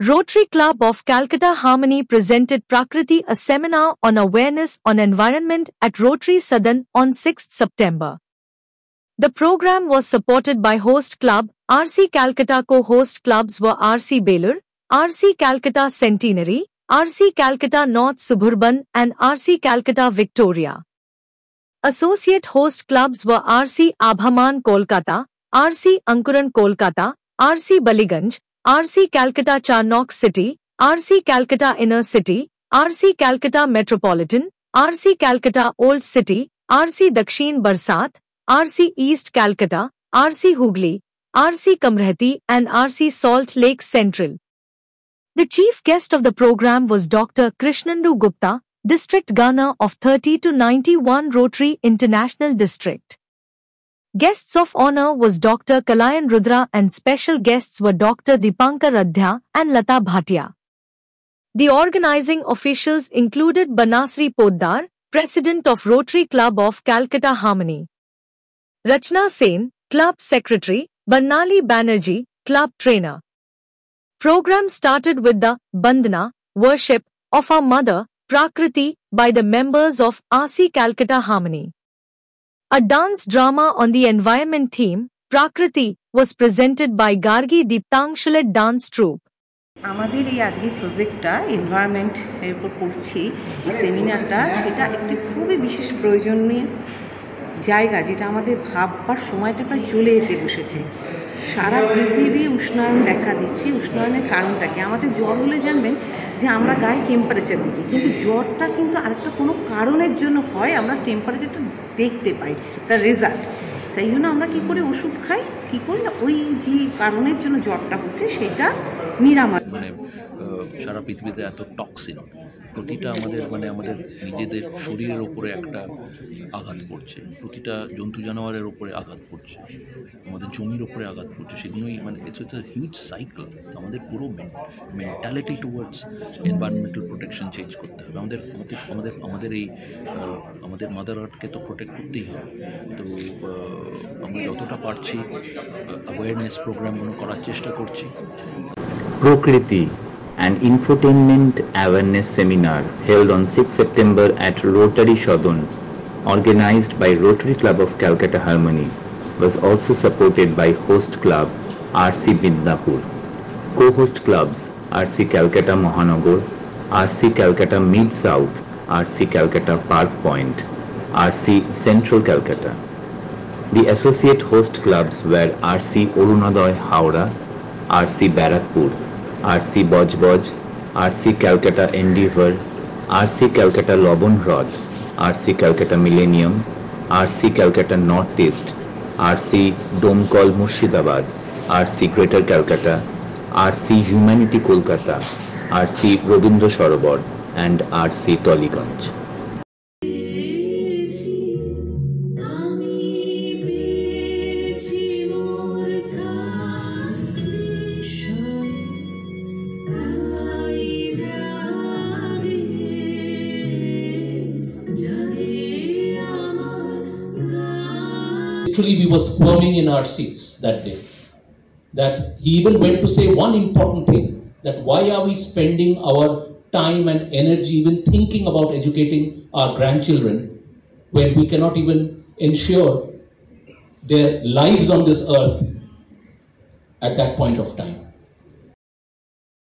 Rotary Club of Calcutta Harmony presented Prakriti, a seminar on awareness on environment at Rotary Sadan on 6th September. The program was supported by host club RC Calcutta. Co-host clubs were RC Belur, RC Calcutta Centenary, RC Calcutta North Suburban and RC Calcutta Victoria. Associate host clubs were RC Abhaman Kolkata, RC Ankuran Kolkata, RC Baliganj, RC Calcutta Charnock City, RC Calcutta Inner City, RC Calcutta Metropolitan, RC Calcutta Old City, RC Dakshin Barsat, RC East Calcutta, RC Hooghly, RC Kamrehti and RC Salt Lake Central. The chief guest of the program was Dr. Krishnendu Gupta, District Governor of 30 to 91 Rotary International District. Guests of honor was Dr. Kalayan Rudra and special guests were Dr. Dipankar Radhya and Lata Bhatia. The organizing officials included Banasri Poddar, President of Rotary Club of Calcutta Harmony; Rachna Sen, Club Secretary; Bannali Banerjee, Club Trainer. Program started with the Bandhana, worship, of our mother, Prakriti, by the members of RC Calcutta Harmony. A dance drama on the environment theme, Prakriti, was presented by Gargi Deeptangshulet Dance Troupe. আমাদের এই আজকের প্রজেক্টটা environment এর উপর করছি, এই সেমিনারটা সেটা একটি খুবই বিশেষ প্রয়োজনীয় জায়গা, যেটা আমাদের ভাববার সময়টা প্রায় চলে যেতে বসেছে। সারা পৃথিবী উষ্ণায়ন দেখা দিচ্ছে। উষ্ণায়নের কারণটা কি? আমাদের জ্বর হলে জানবেন যে আমরা গায়ে টেম্পারেচার দিই, কিন্তু জ্বরটা কিন্তু আরেকটা কোনো কারণের জন্য হয়, আমরা টেম্পারেচারটা দেখতে পাই, তার রেজাল্ট। সেই জন্য আমরা কী করে ওষুধ খাই, কী করি না, ওই যে কারণের জন্য জ্বরটা হচ্ছে সেটা নিরাময়। সারা পৃথিবীতে এত টক্সিন, প্রতিটা আমাদের নিজেদের শরীরের উপরে একটা আঘাত পড়ছে, প্রতিটা জন্তু জানোয়ারের উপরে আঘাত পড়ছে, আমাদের জমির উপরে আঘাত পড়ছে। সেগুলোই ইটস এ হিউজ সাইকেল। আমাদের পুরো mentality towards environmental protection change করতে হবে। আমাদের মাদার আর্থকে তো প্রোটেক্ট করতেই হবে। তো আমরা যতটা পারছি অ্যাওয়ারনেস প্রোগ্রামগুলো করার চেষ্টা করছি। Prakriti, an infotainment awareness seminar held on 6 September at Rotary Sadan, organized by Rotary Club of Calcutta Harmony, was also supported by host club RC Midnapur. Co-host clubs RC Calcutta Mahanagar, RC Calcutta Mid-South, RC Calcutta Park Point, RC Central Calcutta. The associate host clubs were RC Arunodoy Howrah, RC Barakpur, RC Bojboj, RC Calcutta Endeavour, RC Calcutta Lobon Rod, RC Calcutta Millennium, RC Calcutta Northeast, RC Domkol Murshidabad, RC Greater Calcutta, RC Humanity Kolkata, RC Robindra Sarobar and RC Toliganj. Literally, we were squirming in our seats that day. That he even went to say one important thing, that why are we spending our time and energy even thinking about educating our grandchildren when we cannot even ensure their lives on this earth at that point of time.